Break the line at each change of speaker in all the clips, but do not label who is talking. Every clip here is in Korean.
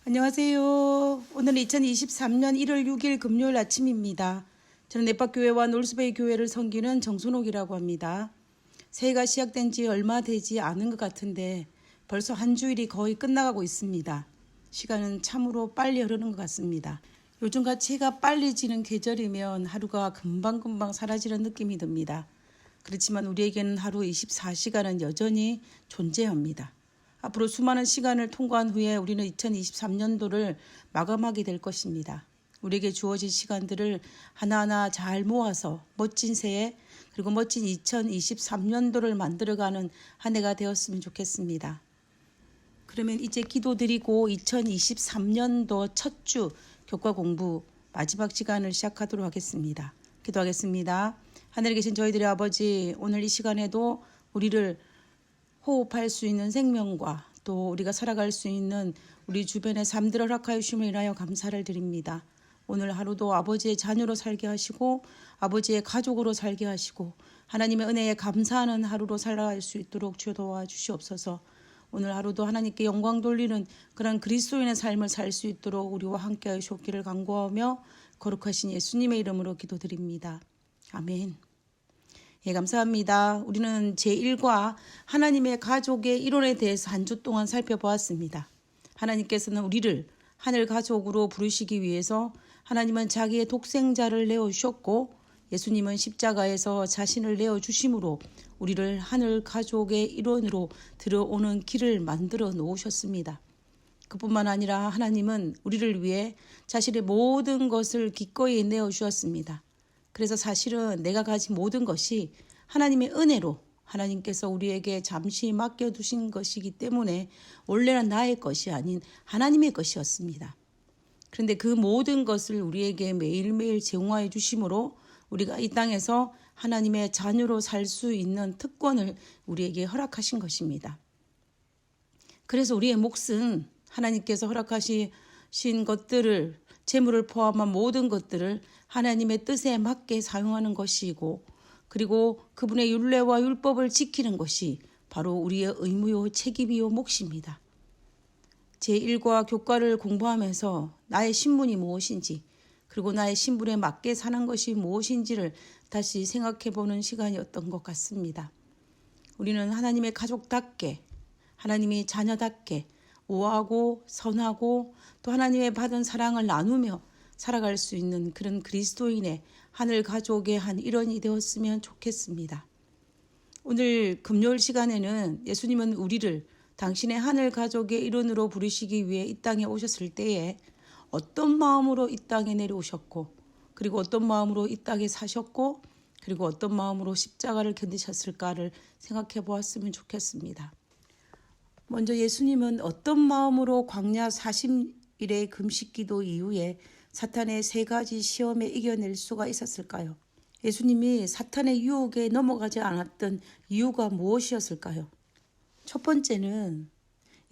안녕하세요. 오늘 2023년 1월 6일 금요일 아침입니다. 저는 내박교회와 놀스베이 교회를 섬기는 정순옥이라고 합니다. 새해가 시작된 지 얼마 되지 않은 것 같은데 벌써 한 주일이 거의 끝나가고 있습니다. 시간은 참으로 빨리 흐르는 것 같습니다. 요즘같이 해가 빨리 지는 계절이면 하루가 금방금방 사라지는 느낌이 듭니다. 그렇지만 우리에게는 하루 24시간은 여전히 존재합니다. 앞으로 수많은 시간을 통과한 후에 우리는 2023년도를 마감하게 될 것입니다. 우리에게 주어진 시간들을 하나하나 잘 모아서 멋진 새해 그리고 멋진 2023년도를 만들어가는 한 해가 되었으면 좋겠습니다. 그러면 이제 기도드리고 2023년도 첫 주 교과 공부 마지막 시간을 시작하도록 하겠습니다. 기도하겠습니다. 하늘에 계신 저희들의 아버지, 오늘 이 시간에도 우리를 호흡할 수 있는 생명과 또 우리가 살아갈 수 있는 우리 주변의 삶들을 허락하여 주심을 인하여 감사를 드립니다. 오늘 하루도 아버지의 자녀로 살게 하시고 아버지의 가족으로 살게 하시고 하나님의 은혜에 감사하는 하루로 살아갈 수 있도록 주여 도와주시옵소서. 오늘 하루도 하나님께 영광 돌리는 그런 그리스도인의 삶을 살 수 있도록 우리와 함께하여 주옵기를 간구하며 거룩하신 예수님의 이름으로 기도드립니다. 아멘. 예, 감사합니다. 우리는 제1과 하나님의 가족의 이론에 대해서 한 주 동안 살펴보았습니다. 하나님께서는 우리를 하늘 가족으로 부르시기 위해서 하나님은 자기의 독생자를 내어주셨고 예수님은 십자가에서 자신을 내어주심으로 우리를 하늘 가족의 일원으로 들어오는 길을 만들어 놓으셨습니다. 그뿐만 아니라 하나님은 우리를 위해 자신의 모든 것을 기꺼이 내어주었습니다. 그래서 사실은 내가 가진 모든 것이 하나님의 은혜로 하나님께서 우리에게 잠시 맡겨두신 것이기 때문에 원래는 나의 것이 아닌 하나님의 것이었습니다. 그런데 그 모든 것을 우리에게 매일매일 제공하여 주심으로 우리가 이 땅에서 하나님의 자녀로 살 수 있는 특권을 우리에게 허락하신 것입니다. 그래서 우리의 몫은 하나님께서 허락하신 것들을 재물을 포함한 모든 것들을 하나님의 뜻에 맞게 사용하는 것이고 그리고 그분의 율례와 율법을 지키는 것이 바로 우리의 의무요 책임이요 몫입니다. 제1과 교과를 공부하면서 나의 신분이 무엇인지 그리고 나의 신분에 맞게 사는 것이 무엇인지를 다시 생각해보는 시간이었던 것 같습니다. 우리는 하나님의 가족답게 하나님의 자녀답게 우아하고 선하고 또 하나님의 받은 사랑을 나누며 살아갈 수 있는 그런 그리스도인의 하늘 가족의 한 일원이 되었으면 좋겠습니다. 오늘 금요일 시간에는 예수님은 우리를 당신의 하늘 가족의 일원으로 부르시기 위해 이 땅에 오셨을 때에 어떤 마음으로 이 땅에 내려오셨고 그리고 어떤 마음으로 이 땅에 사셨고 그리고 어떤 마음으로 십자가를 견디셨을까를 생각해 보았으면 좋겠습니다. 먼저 예수님은 어떤 마음으로 광야 40일의 금식기도 이후에 사탄의 3가지 시험에 이겨낼 수가 있었을까요? 예수님이 사탄의 유혹에 넘어가지 않았던 이유가 무엇이었을까요? 첫 번째는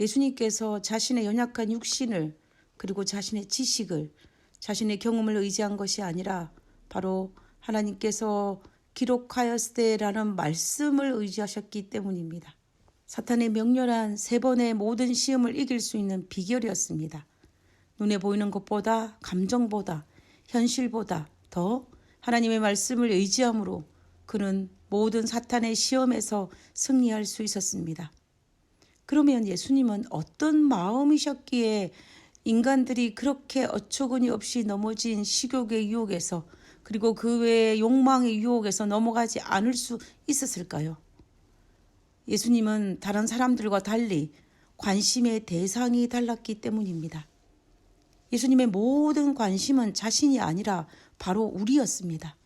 예수님께서 자신의 연약한 육신을 그리고 자신의 지식을 자신의 경험을 의지한 것이 아니라 바로 하나님께서 기록하였으되라는 말씀을 의지하셨기 때문입니다. 사탄의 명렬한 3번의 모든 시험을 이길 수 있는 비결이었습니다. 눈에 보이는 것보다 감정보다 현실보다 더 하나님의 말씀을 의지함으로 그는 모든 사탄의 시험에서 승리할 수 있었습니다. 그러면 예수님은 어떤 마음이셨기에 인간들이 그렇게 어처구니 없이 넘어진 식욕의 유혹에서 그리고 그 외의 욕망의 유혹에서 넘어가지 않을 수 있었을까요? 예수님은 다른 사람들과 달리 관심의 대상이 달랐기 때문입니다. 예수님의 모든 관심은 자신이 아니라 바로 우리였습니다.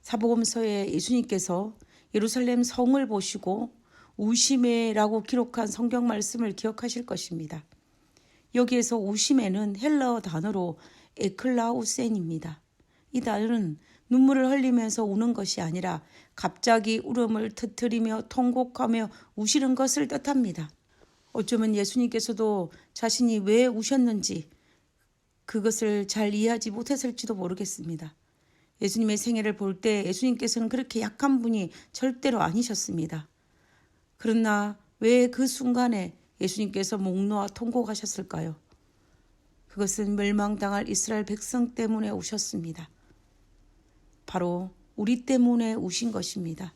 사복음서에 예수님께서 예루살렘 성을 보시고 우시메라고 기록한 성경 말씀을 기억하실 것입니다. 여기에서 우시메는 헬라어 단어로 에클라우센입니다. 이 단어는 눈물을 흘리면서 우는 것이 아니라 갑자기 울음을 터뜨리며 통곡하며 우시는 것을 뜻합니다. 어쩌면 예수님께서도 자신이 왜 우셨는지 그것을 잘 이해하지 못했을지도 모르겠습니다. 예수님의 생애를 볼 때 예수님께서는 그렇게 약한 분이 절대로 아니셨습니다. 그러나 왜 그 순간에 예수님께서 목 놓아 통곡하셨을까요? 그것은 멸망당할 이스라엘 백성 때문에 오셨습니다. 바로 우리 때문에 오신 것입니다.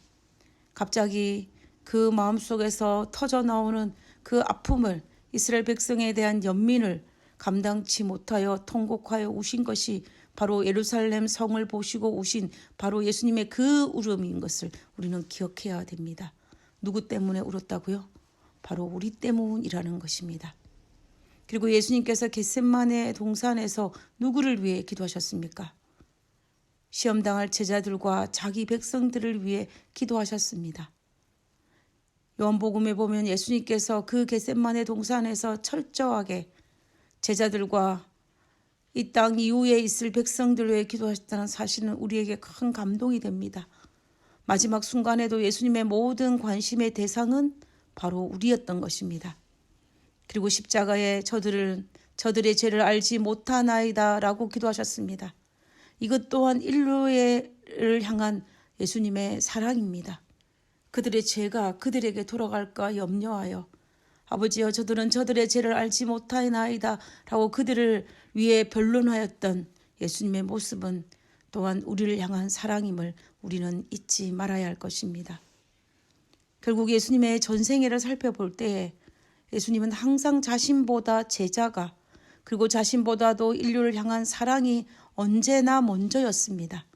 갑자기 그 마음속에서 터져 나오는 그 아픔을, 이스라엘 백성에 대한 연민을 감당치 못하여 통곡하여 우신 것이 바로 예루살렘 성을 보시고 우신 바로 예수님의 그 울음인 것을 우리는 기억해야 됩니다. 누구 때문에 울었다고요? 바로 우리 때문이라는 것입니다. 그리고 예수님께서 겟세마네 동산에서 누구를 위해 기도하셨습니까? 시험당할 제자들과 자기 백성들을 위해 기도하셨습니다. 요한복음에 보면 예수님께서 그 겟세마네 동산에서 철저하게 제자들과 이 땅 이후에 있을 백성들을 위해 기도하셨다는 사실은 우리에게 큰 감동이 됩니다. 마지막 순간에도 예수님의 모든 관심의 대상은 바로 우리였던 것입니다. 그리고 십자가에 저들의 죄를 알지 못하나이다 라고 기도하셨습니다. 이것 또한 인류를 향한 예수님의 사랑입니다. 그들의 죄가 그들에게 돌아갈까 염려하여 아버지여 저들은 저들의 죄를 알지 못하나이다 라고 그들을 위해 변론하였던 예수님의 모습은 또한 우리를 향한 사랑임을 우리는 잊지 말아야 할 것입니다. 결국 예수님의 전생애를 살펴볼 때에 예수님은 항상 자신보다 제자가 그리고 자신보다도 인류를 향한 사랑이 언제나 먼저였습니다.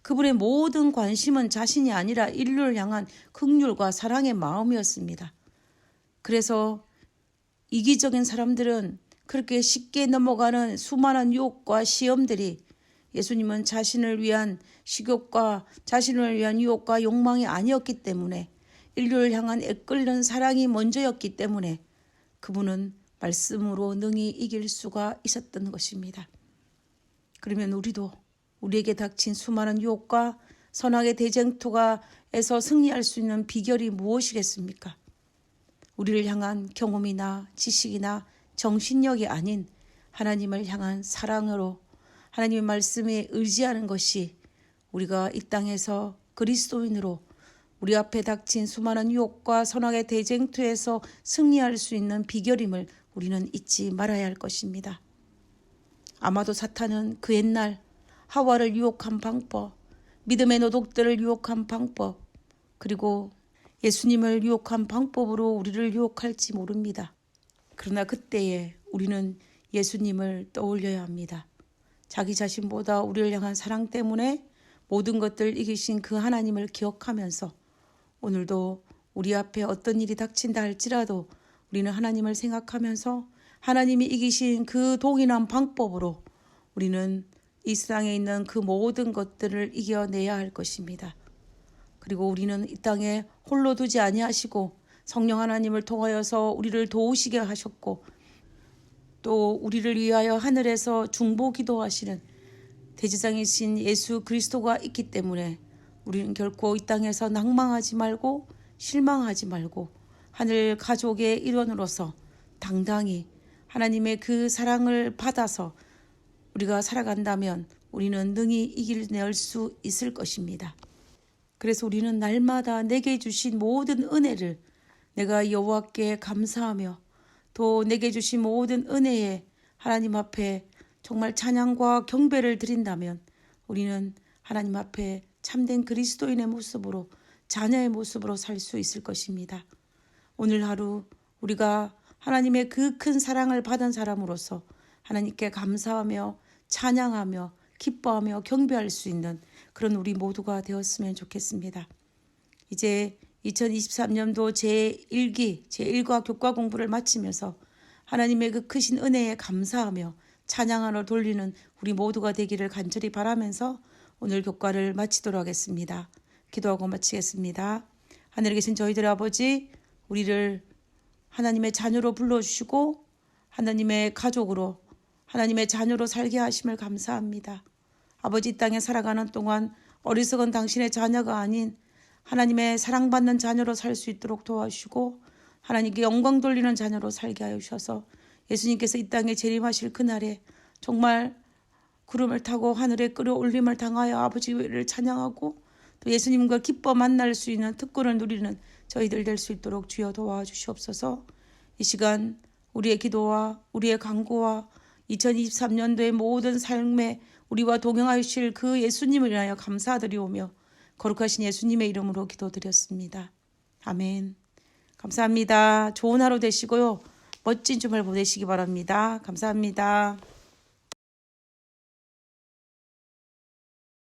그분의 모든 관심은 자신이 아니라 인류를 향한 긍휼과 사랑의 마음이었습니다. 그래서 이기적인 사람들은 그렇게 쉽게 넘어가는 수많은 유혹과 시험들이 예수님은 자신을 위한 식욕과 자신을 위한 유혹과 욕망이 아니었기 때문에 인류를 향한 애끓는 사랑이 먼저였기 때문에 그분은 말씀으로 능히 이길 수가 있었던 것입니다. 그러면 우리에게 닥친 수많은 유혹과 선악의 대쟁투에서 승리할 수 있는 비결이 무엇이겠습니까? 우리를 향한 경험이나 지식이나 정신력이 아닌 하나님을 향한 사랑으로 하나님의 말씀에 의지하는 것이 우리가 이 땅에서 그리스도인으로 우리 앞에 닥친 수많은 유혹과 선악의 대쟁투에서 승리할 수 있는 비결임을 우리는 잊지 말아야 할 것입니다. 아마도 사탄은 그 옛날 하와를 유혹한 방법, 믿음의 노독들을 유혹한 방법, 그리고 예수님을 유혹한 방법으로 우리를 유혹할지 모릅니다. 그러나 그때에 우리는 예수님을 떠올려야 합니다. 자기 자신보다 우리를 향한 사랑 때문에 모든 것들을 이기신 그 하나님을 기억하면서 오늘도 우리 앞에 어떤 일이 닥친다 할지라도 우리는 하나님을 생각하면서 하나님이 이기신 그 동일한 방법으로 우리는 이 세상에 있는 그 모든 것들을 이겨내야 할 것입니다. 그리고 우리는 이 땅에 홀로 두지 아니하시고 성령 하나님을 통하여서 우리를 도우시게 하셨고 또 우리를 위하여 하늘에서 중보 기도하시는 대제사장이신 예수 그리스도가 있기 때문에 우리는 결코 이 땅에서 낭망하지 말고 실망하지 말고 하늘 가족의 일원으로서 당당히 하나님의 그 사랑을 받아서 우리가 살아간다면 우리는 능히 이겨낼 수 있을 것입니다. 그래서 우리는 날마다 내게 주신 모든 은혜를 내가 여호와께 감사하며 또 내게 주신 모든 은혜에 하나님 앞에 정말 찬양과 경배를 드린다면 우리는 하나님 앞에 참된 그리스도인의 모습으로 자녀의 모습으로 살 수 있을 것입니다. 오늘 하루 우리가 하나님의 그 큰 사랑을 받은 사람으로서 하나님께 감사하며 찬양하며 기뻐하며 경배할 수 있는 그런 우리 모두가 되었으면 좋겠습니다. 이제 2023년도 제1기 제1과 교과 공부를 마치면서 하나님의 그 크신 은혜에 감사하며 찬양하러 돌리는 우리 모두가 되기를 간절히 바라면서 오늘 교과를 마치도록 하겠습니다. 기도하고 마치겠습니다. 하늘에 계신 저희들의 아버지, 우리를 하나님의 자녀로 불러주시고 하나님의 가족으로 하나님의 자녀로 살게 하심을 감사합니다. 아버지, 이 땅에 살아가는 동안 어리석은 당신의 자녀가 아닌 하나님의 사랑받는 자녀로 살 수 있도록 도와주시고 하나님께 영광 돌리는 자녀로 살게 하여 주셔서 예수님께서 이 땅에 재림하실 그날에 정말 구름을 타고 하늘에 끌어올림을 당하여 아버지를 찬양하고 또 예수님과 기뻐 만날 수 있는 특권을 누리는 저희들 될 수 있도록 주여 도와주시옵소서. 이 시간 우리의 기도와 우리의 간구와 2023년도의 모든 삶에 우리와 동행하실 그 예수님을 인하여 감사드리오며 거룩하신 예수님의 이름으로 기도드렸습니다. 아멘. 감사합니다. 좋은 하루 되시고요. 멋진 주말 보내시기 바랍니다. 감사합니다.